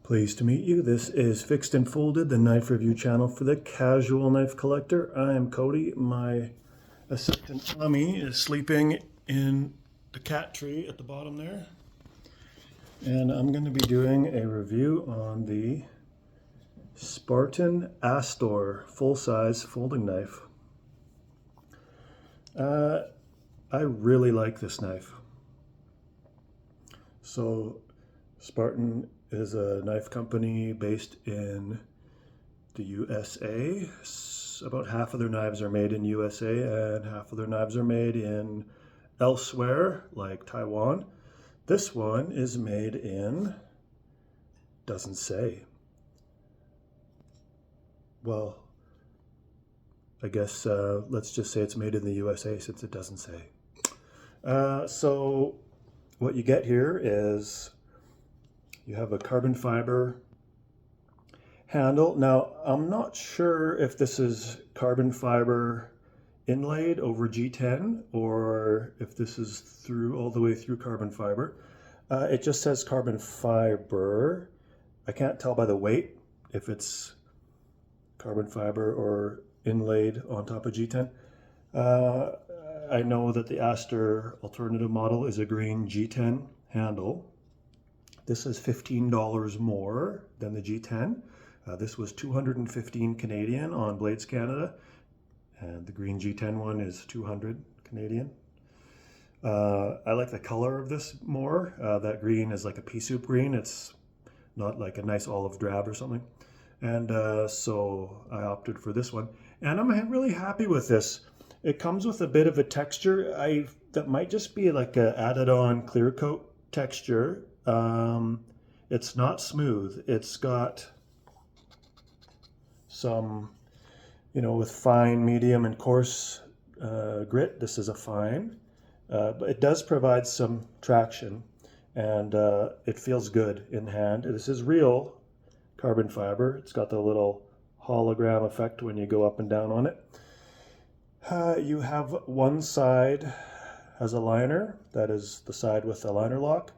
Pleased to meet you. This is Fixed and Folded, the knife review channel for the casual knife collector. I am Cody. My assistant Tommy is sleeping in the cat tree at the bottom there. And I'm going to be doing a review on the Spartan Astor full-size folding knife. I really like this knife. So Spartan is a knife company based in the USA. About half of their knives are made in USA and half of their knives are made in elsewhere, like Taiwan. This one is made in, doesn't say. Well, I guess let's just say it's made in the USA since it doesn't say. So what you get here is you have a carbon fiber handle. Now, I'm not sure if this is carbon fiber inlaid over G10 or if this is through all the way through carbon fiber. It just says carbon fiber. I can't tell by the weight if it's carbon fiber or inlaid on top of G10. I know that the Astor alternative model is a green G10 handle. This is $15 more than the G10. This was $215 Canadian on Blades Canada, and the green G10 one is $200 Canadian. I like the color of this more. That green is like a pea soup green. It's not like a nice olive drab or something. And so I opted for this one. And I'm really happy with this. It comes with a bit of a texture. That might just be like a added on clear coat texture. It's not smooth. It's got some, with fine, medium, and coarse grit. This is a fine, but it does provide some traction, and it feels good in hand. This is real carbon fiber. It's got the little hologram effect when you go up and down on it. You have one side has a liner. That is the side with the liner lock.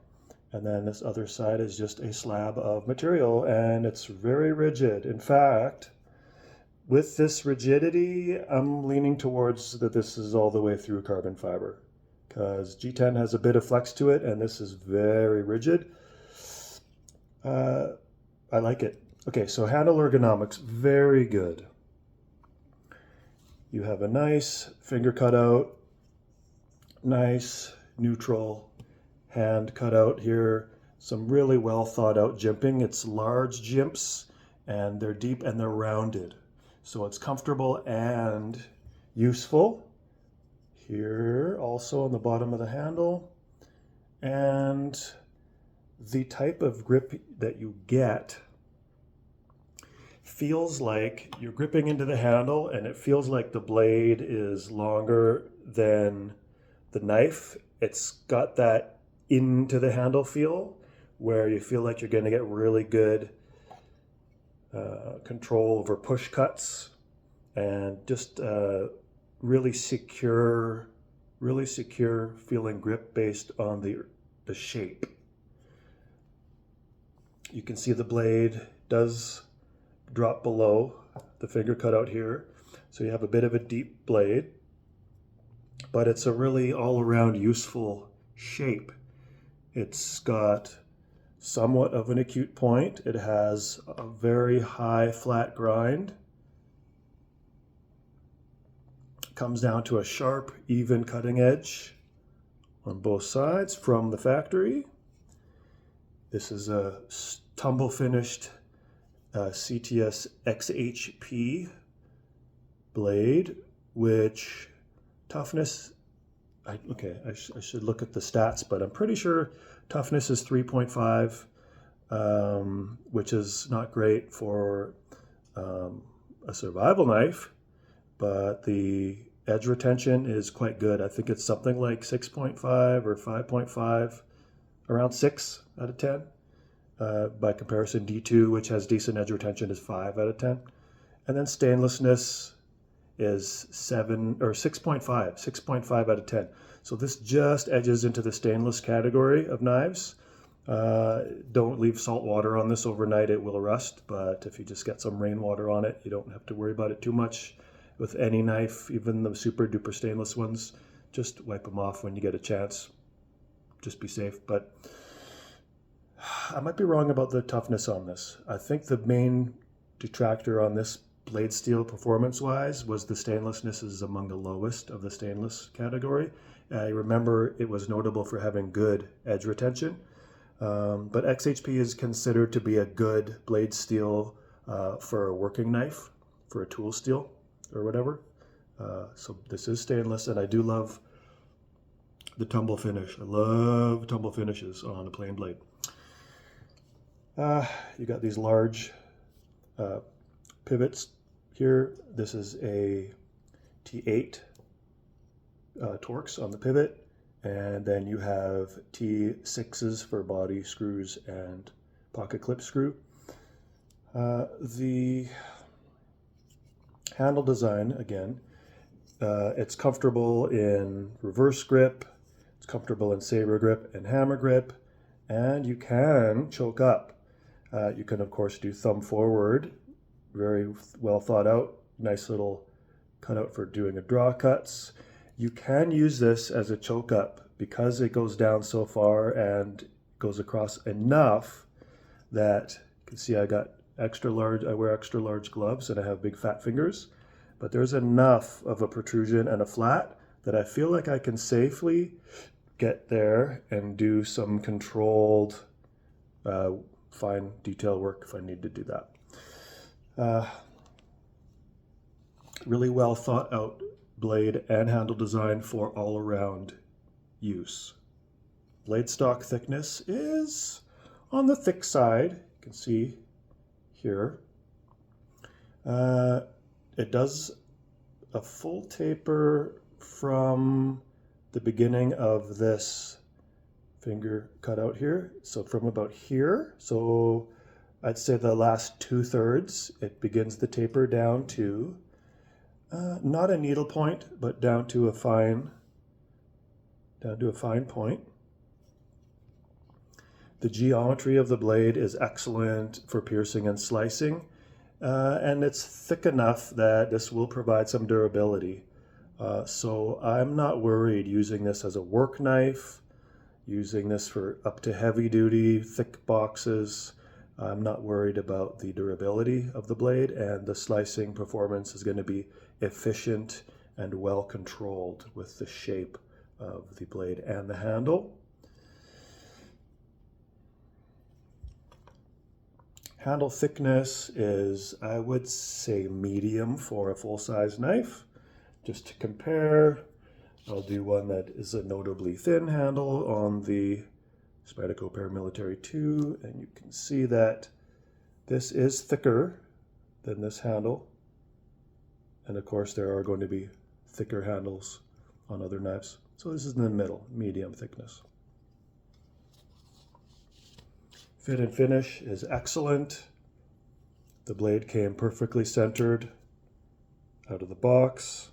And then this other side is just a slab of material, and it's very rigid. In fact, with this rigidity, I'm leaning towards that this is all the way through carbon fiber, because G10 has a bit of flex to it, and this is very rigid. I like it. Okay, so handle ergonomics, very good. You have a nice finger cutout, nice neutral hand cut out here, some really well thought out jimping. It's large jimps and they're deep and they're rounded. So it's comfortable and useful. Here also on the bottom of the handle. And the type of grip that you get feels like you're gripping into the handle and it feels like the blade is longer than the knife. It's got that into the handle feel where you feel like you're going to get really good control over push cuts and just really secure feeling grip based on the shape. You can see the blade does drop below the finger cutout here, so you have a bit of a deep blade, but it's a really all-around useful shape. It's got somewhat of an acute point. It has a very high flat grind. Comes down to a sharp, even cutting edge on both sides from the factory. This is a tumble finished CTS XHP blade, which toughness, I should look at the stats, but I'm pretty sure toughness is 3.5, which is not great for a survival knife, but the edge retention is quite good. I think it's something like 6.5 or 5.5, around 6 out of 10. By comparison, D2, which has decent edge retention, is 5 out of 10. And then stainlessness is 6.5 out of 10. So this just edges into the stainless category of knives. Don't leave salt water on this overnight, it will rust, but if you just get some rainwater on it, you don't have to worry about it too much. With any knife, even the super duper stainless ones, just wipe them off when you get a chance. Just be safe. But I might be wrong about the toughness on this. I think the main detractor on this blade steel performance-wise was the stainlessness is among the lowest of the stainless category. I remember it was notable for having good edge retention. But XHP is considered to be a good blade steel for a working knife, for a tool steel or whatever. So this is stainless, and I do love the tumble finish. I love tumble finishes on a plain blade. You got these large pivots here. This is a T8 Torx on the pivot. And then you have T6s for body screws and pocket clip screw. The handle design, again, it's comfortable in reverse grip, it's comfortable in saber grip and hammer grip, and you can choke up. You can, of course, do thumb forward, very well thought out, nice little cutout for doing a draw cuts. You can use this as a choke up because it goes down so far and goes across enough that you can see I got extra large, I wear extra large gloves and I have big fat fingers, but there's enough of a protrusion and a flat that I feel like I can safely get there and do some controlled fine detail work if I need to do that. Really well thought out blade and handle design for all around use. Blade stock thickness is on the thick side, you can see here. It does a full taper from the beginning of this finger cutout here, so from about here, so I'd say the last 2/3 it begins the taper down to not a needle point, but down to a fine point. The geometry of the blade is excellent for piercing and slicing, and it's thick enough that this will provide some durability. So I'm not worried using this as a work knife, using this for up to heavy duty, thick boxes. I'm not worried about the durability of the blade, and the slicing performance is going to be efficient and well controlled with the shape of the blade and the handle. Handle thickness is, I would say, medium for a full-size knife. Just to compare, I'll do one that is a notably thin handle on the Spyderco Paramilitary 2, and you can see that this is thicker than this handle. And of course, there are going to be thicker handles on other knives. So this is in the middle, medium thickness. Fit and finish is excellent. The blade came perfectly centered out of the box.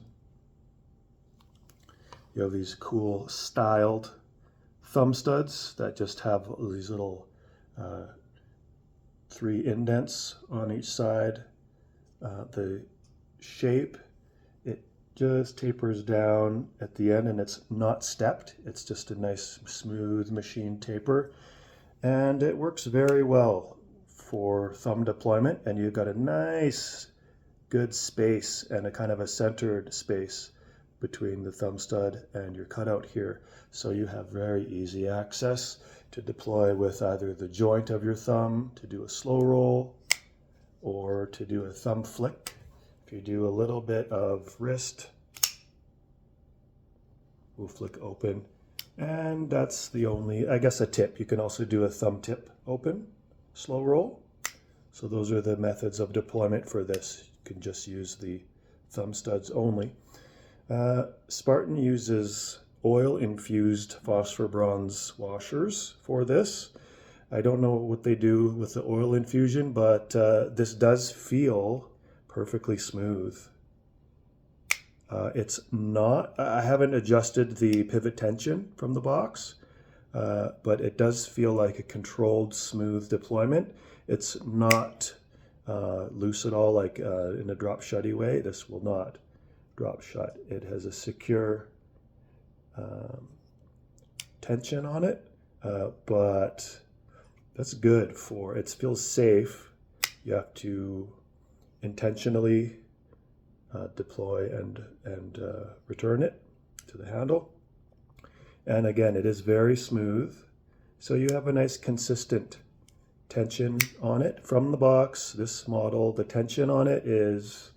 You have these cool styled thumb studs that just have these little 3 indents on each side. The shape, it just tapers down at the end, and it's not stepped. It's just a nice smooth machine taper, and it works very well for thumb deployment, and you've got a nice good space and a kind of a centered space between the thumb stud and your cutout here, so you have very easy access to deploy with either the joint of your thumb to do a slow roll or to do a thumb flick. If you do a little bit of wrist, we'll flick open, and that's the only, I guess, a tip. You can also do a thumb tip open, slow roll. So those are the methods of deployment for this. You can just use the thumb studs only. Spartan uses oil-infused phosphor bronze washers for this. I don't know what they do with the oil infusion, but this does feel perfectly smooth. It's not, I haven't adjusted the pivot tension from the box. but it does feel like a controlled, smooth deployment. It's not loose at all, like in a drop shutty way. This will not drop shut. It has a secure tension on it, but that's good for, it feels safe. You have to intentionally deploy and return it to the handle. And again, it is very smooth. So you have a nice consistent tension on it. From the box, this model, the tension on it is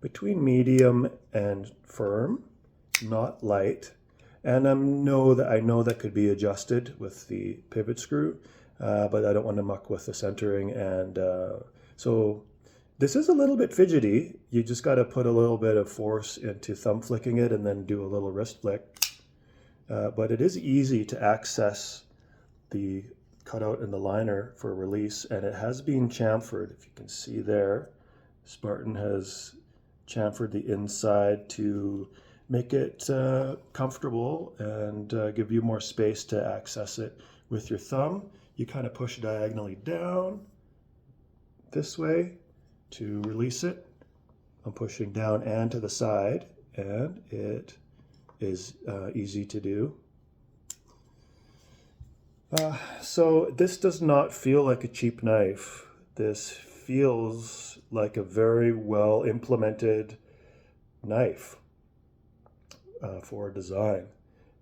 between medium and firm, not light. And I know that could be adjusted with the pivot screw, but I don't want to muck with the centering. And so this is a little bit fidgety. You just got to put a little bit of force into thumb flicking it and then do a little wrist flick. But it is easy to access the cutout in the liner for release, and it has been chamfered. If you can see there, Spartan has chamfered the inside to make it comfortable and give you more space to access it with your thumb. You kind of push diagonally down this way to release it. I'm pushing down and to the side, and it is easy to do. So this does not feel like a cheap knife. This feels like a very well implemented knife for design.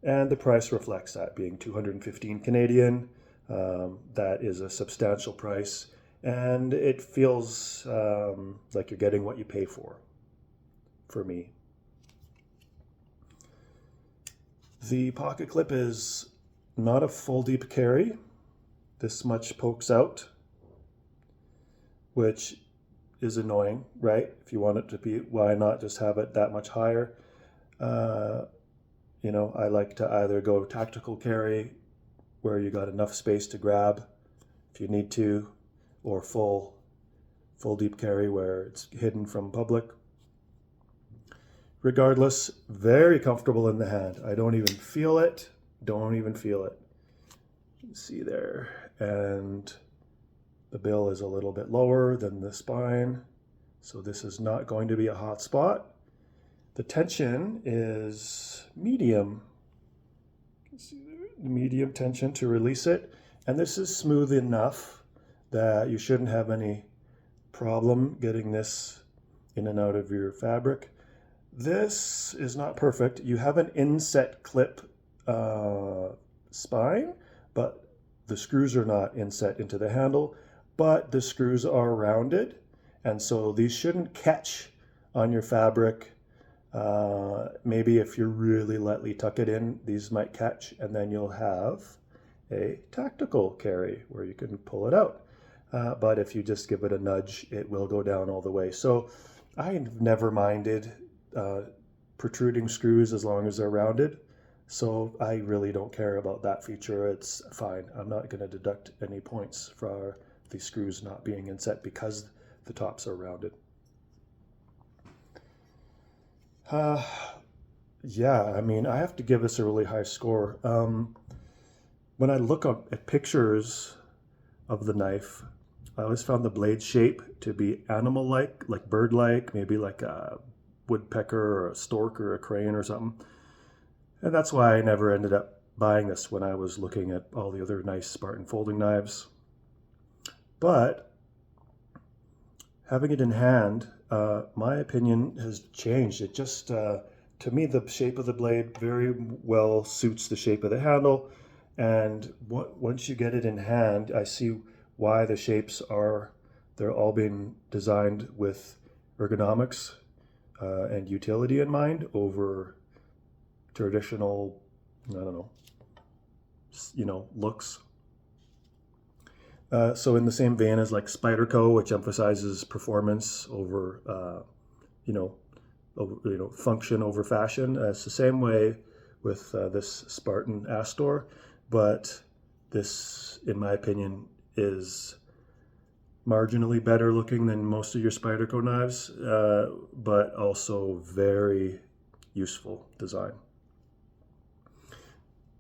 And the price reflects that, being 215 Canadian. That is a substantial price, and it feels like you're getting what you pay for me. The pocket clip is not a full deep carry. This much pokes out, which is annoying, right? If you want it to be, why not just have it that much higher? You know, I like to either go tactical carry, where you got enough space to grab if you need to, or full deep carry where it's hidden from public. Regardless, very comfortable in the hand. I don't even feel it. Don't even feel it. You can see there. And the bill is a little bit lower than the spine, so this is not going to be a hot spot. The tension is medium. You can see there, medium tension to release it. And this is smooth enough that you shouldn't have any problem getting this in and out of your fabric. This is not perfect. You have an inset clip spine, but the screws are not inset into the handle, but the screws are rounded, and so these shouldn't catch on your fabric. Maybe if you really lightly tuck it in, these might catch, and then you'll have a tactical carry where you can pull it out. But if you just give it a nudge, it will go down all the way. So I've never minded protruding screws as long as they're rounded. So I really don't care about that feature. It's fine. I'm not going to deduct any points for the screws not being inset because the tops are rounded. Yeah, I mean, I have to give this a really high score. When I look up at pictures of the knife, I always found the blade shape to be animal-like, like bird-like, maybe like a woodpecker or a stork or a crane or something. And that's why I never ended up buying this when I was looking at all the other nice Spartan folding knives. But having it in hand, my opinion has changed. It just, to me, the shape of the blade very well suits the shape of the handle. And once you get it in hand, I see why the shapes are, they're all being designed with ergonomics and utility in mind over traditional, I don't know, looks. So in the same vein as like Spyderco, which emphasizes performance over, function over fashion. It's the same way with this Spartan Astor, but this, in my opinion, is marginally better looking than most of your Spyderco knives, but also very useful design.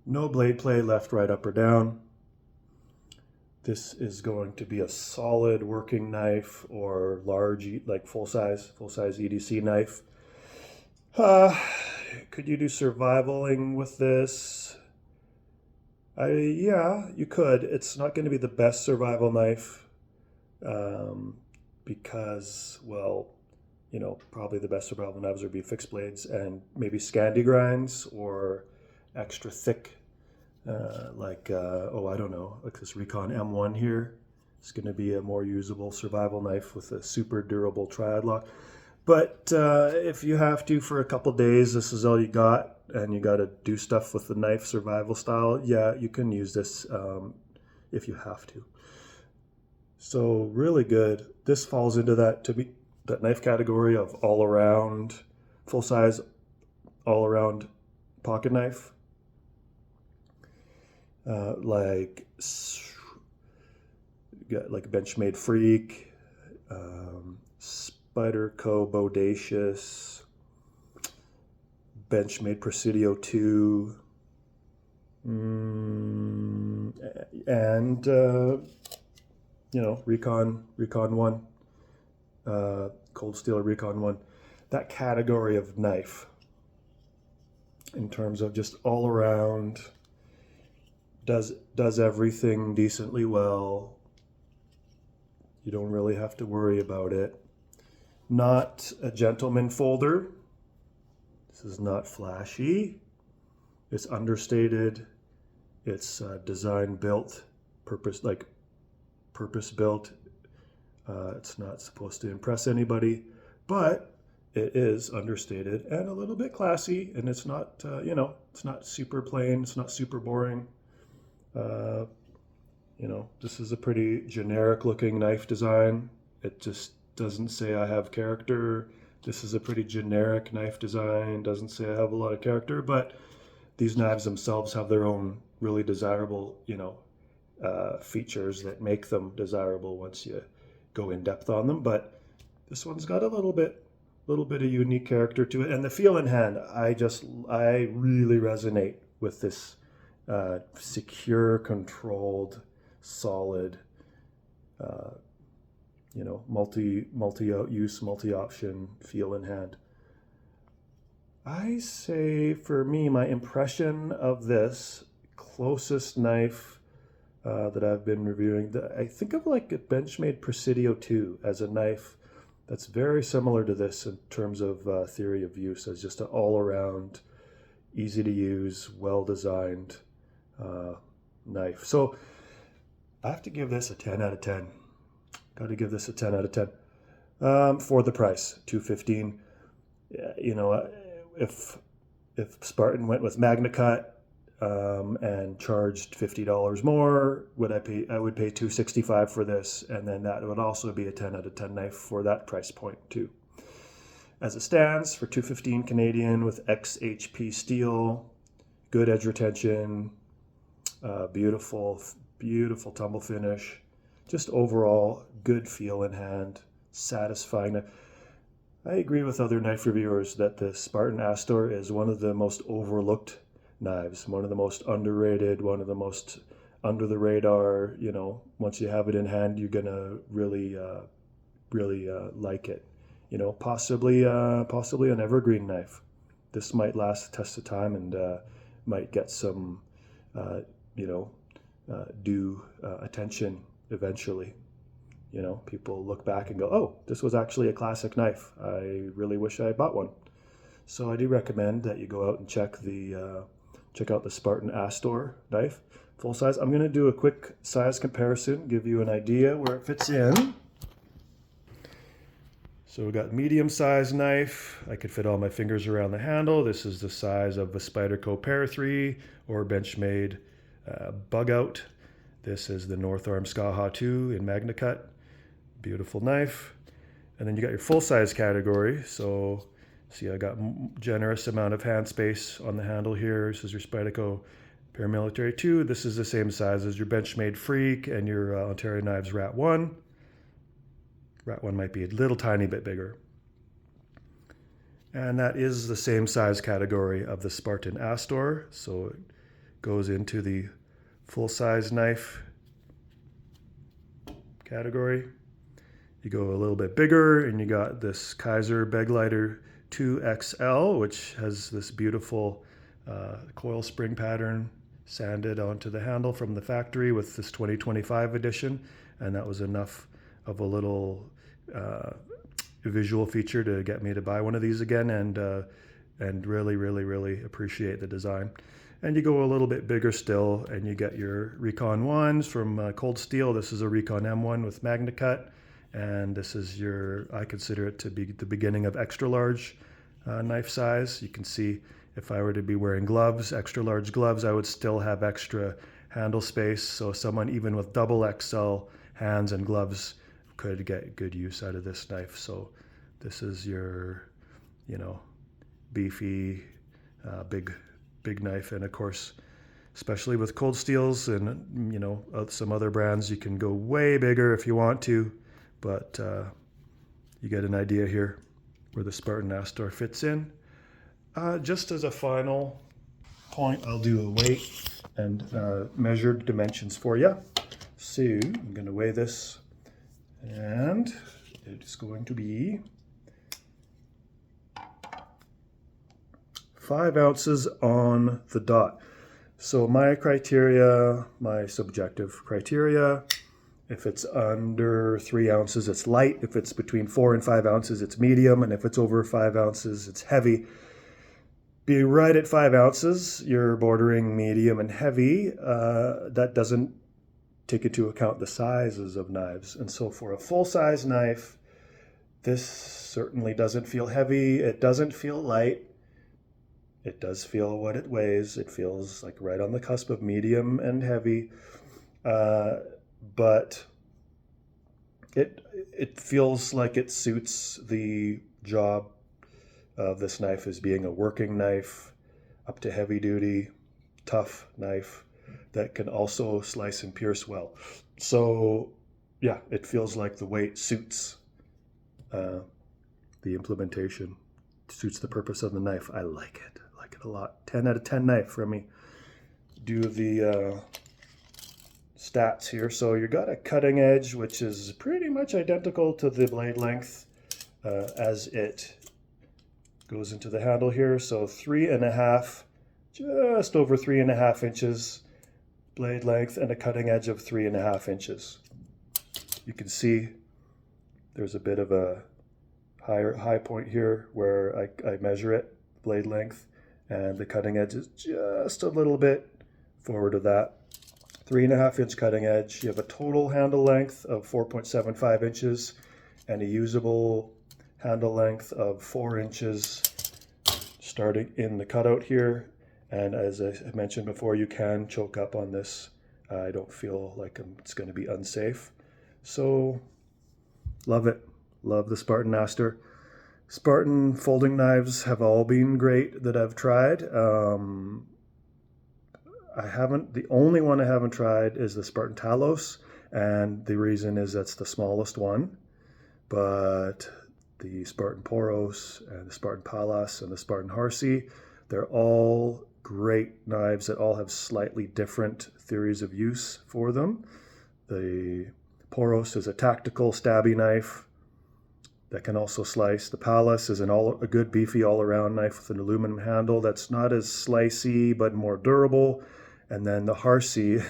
No blade play, left, right, up, or down. This is going to be a solid working knife or large, like full-size EDC knife. Could you do survivaling with this? Yeah, you could. It's not going to be the best survival knife because, well, probably the best survival knives would be fixed blades and maybe Scandi grinds or extra thick, I don't know, like this Recon M1 here. It's going to be a more usable survival knife with a super durable triad lock. But if you have to for a couple days, this is all you got, and you got to do stuff with the knife survival style, yeah, you can use this if you have to. So really good. This falls into that knife category of all around, full size, all around pocket knife. Like Benchmade Freak, Spyderco Bodacious, Benchmade Presidio 2, and Recon 1, Cold Steel Recon 1. That category of knife, in terms of just all around, does everything decently well. You don't really have to worry about it. Not a gentleman folder. This is not flashy. It's understated. It's design built, purpose built. It's not supposed to impress anybody, but it is understated and a little bit classy. And it's not, it's not super plain. It's not super boring. This is a pretty generic looking knife design. It just doesn't say I have character. This is a pretty generic knife design. Doesn't say I have a lot of character, but these knives themselves have their own really desirable, features that make them desirable once you go in depth on them. But this one's got a little bit of unique character to it. And the feel in hand, I really resonate with this secure, controlled, solid, multi-use, multi-option feel in hand. I say, for me, my impression of this closest knife that I've been reviewing, I think of like a Benchmade Presidio 2 as a knife that's very similar to this in terms of theory of use, as just an all-around, easy to use, well-designed knife. So I have to give this a 10 out of 10. Got to give this a 10 out of 10 for the price, $215. If Spartan went with MagnaCut and charged $50 more, I would pay $265 for this, and then that would also be a 10 out of 10 knife for that price point too. As it stands, for $215 Canadian with XHP steel, good edge retention, beautiful tumble finish, just overall good feel in hand, satisfying. I agree with other knife reviewers that the Spartan Astor is one of the most overlooked knives, one of the most underrated, one of the most under the radar. Once you have it in hand, you're gonna really like it. Possibly an evergreen knife. This might last the test of time and might get some due attention eventually. People look back and go, oh, this was actually a classic knife. I really wish I bought one. So I do recommend that you go out and check out the Spartan Astor knife, full size. I'm going to do a quick size comparison, give you an idea where it fits in. So we got medium size knife. I could fit all my fingers around the handle. This is the size of a Spyderco Para 3 or Benchmade Bug Out. This is the North Arm Skaha 2 in MagnaCut. Beautiful knife. And then you got your full size category. So see, I got generous amount of hand space on the handle here. This is your Spyderco Paramilitary 2. This is the same size as your Benchmade Freak and your Ontario Knives Rat 1. Rat 1 might be a little tiny bit bigger. And that is the same size category of the Spartan Astor. So it goes into the full-size knife category. You go a little bit bigger and you got this Kaiser Begleiter 2XL, which has this beautiful coil spring pattern sanded onto the handle from the factory with this 2025 edition. And that was enough of a little visual feature to get me to buy one of these again, and really appreciate the design. And you go a little bit bigger still and you get your Recon 1s from Cold Steel. This is a Recon M1 with Magna Cut. And this is I consider it to be the beginning of extra large knife size. You can see if I were to be wearing gloves, extra large gloves, I would still have extra handle space. So someone even with double XL hands and gloves could get good use out of this knife. So this is your, beefy, big knife. And of course, especially with Cold Steels and, some other brands, you can go way bigger if you want to. But you get an idea here where the Spartan Astor fits in. Just as a final point, I'll do a weight and measured dimensions for you. So I'm going to weigh this, and it's going to be 5 ounces on the dot. So my criteria, my subjective criteria, if it's under 3 ounces, it's light. If it's between 4 and 5 ounces, it's medium. And if it's over 5 ounces, it's heavy. Be right at 5 ounces, you're bordering medium and heavy. That doesn't take into account the sizes of knives. And so for a full-size knife, this certainly doesn't feel heavy. It doesn't feel light. It does feel what it weighs. It feels like right on the cusp of medium and heavy. But it feels like it suits the job of this knife as being a working knife, up to heavy duty, tough knife that can also slice and pierce well. So yeah, it feels like the weight suits the implementation, suits the purpose of the knife. I like it a lot. 10 out of 10 knife for me. Do the stats here. So you got a cutting edge, which is pretty much identical to the blade length as it goes into the handle here. So 3.5, just over 3.5 inches blade length, and a cutting edge of 3.5 inches. You can see there's a bit of a high point here where I measure it, blade length, and the cutting edge is just a little bit forward of that. 3.5 inch cutting edge. You have a total handle length of 4.75 inches and a usable handle length of 4 inches starting in the cutout here. And as I mentioned before, you can choke up on this. I don't feel like it's going to be unsafe. So love it. Love the Spartan Astor. Spartan folding knives have all been great that I've tried. The only one I haven't tried is the Spartan Talos, and the reason is that's the smallest one. But the Spartan Poros and the Spartan Pallas and the Spartan Harsey, they're all great knives that all have slightly different theories of use for them. The Poros is a tactical stabby knife that can also slice. The Pallas is a good beefy all-around knife with an aluminum handle that's not as slicey but more durable. And then the Harsey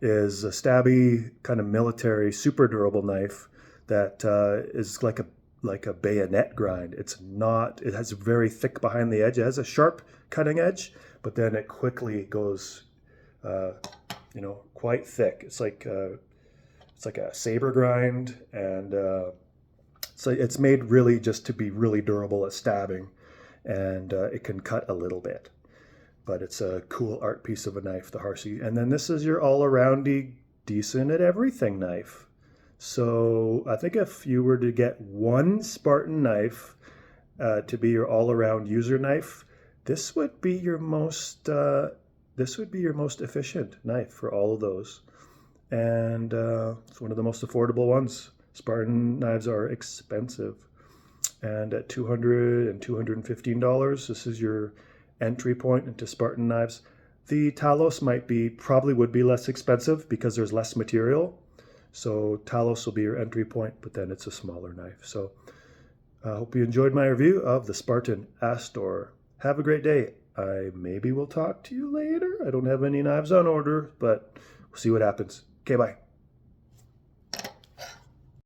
is a stabby kind of military super durable knife that is like a bayonet grind. It has very thick behind the edge. It has a sharp cutting edge, but then it quickly goes quite thick. It's like a saber grind, and so it's made really just to be really durable at stabbing, and it can cut a little bit. But it's a cool art piece of a knife, the Harsey. And then this is your all-aroundy, decent at everything knife. So I think if you were to get one Spartan knife to be your all-around user knife, this would be your most efficient knife for all of those. And it's one of the most affordable ones. Spartan knives are expensive, and at $200 and $215, this is your entry point into Spartan knives. The Talos probably would be less expensive because there's less material. So Talos will be your entry point, but then it's a smaller knife. So I hope you enjoyed my review of the Spartan Astor. Have a great day. I maybe will talk to you later. I don't have any knives on order, but we'll see what happens. Okay, bye.